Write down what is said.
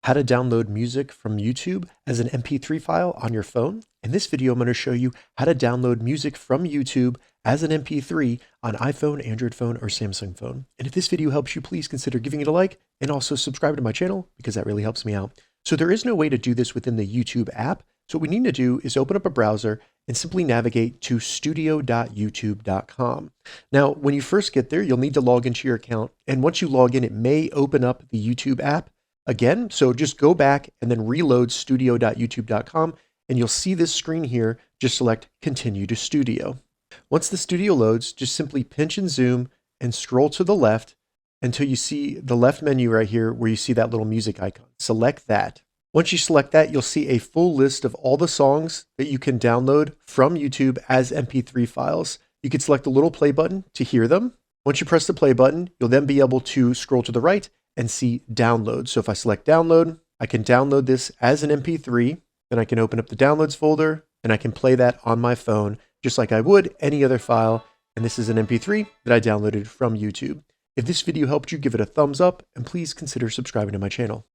how to download music from YouTube as an MP3 file on your phone. In this video, I'm going to show you how to download music from YouTube as an MP3 on iPhone, Android phone, or Samsung phone. And if this video helps you, please consider giving it a like and also subscribe to my channel because that really helps me out. So there is no way to do this within the YouTube app. So what we need to do is open up a browser and simply navigate to studio.youtube.com. Now, when you first get there, you'll need to log into your account. And once you log in, it may open up the YouTube app again. So just go back and then reload studio.youtube.com and you'll see this screen here. Just select continue to studio. Once the studio loads, just simply pinch and zoom and scroll to the left until you see the left menu right here where you see that little music icon. Select that. Once you select that, you'll see a full list of all the songs that you can download from YouTube as MP3 files. You can select the little play button to hear them. Once you press the play button, you'll then be able to scroll to the right and see download. So if I select download, I can download this as an MP3. Then I can open up the downloads folder and I can play that on my phone just like I would any other file. And this is an MP3 that I downloaded from YouTube. If this video helped you, give it a thumbs up and please consider subscribing to my channel.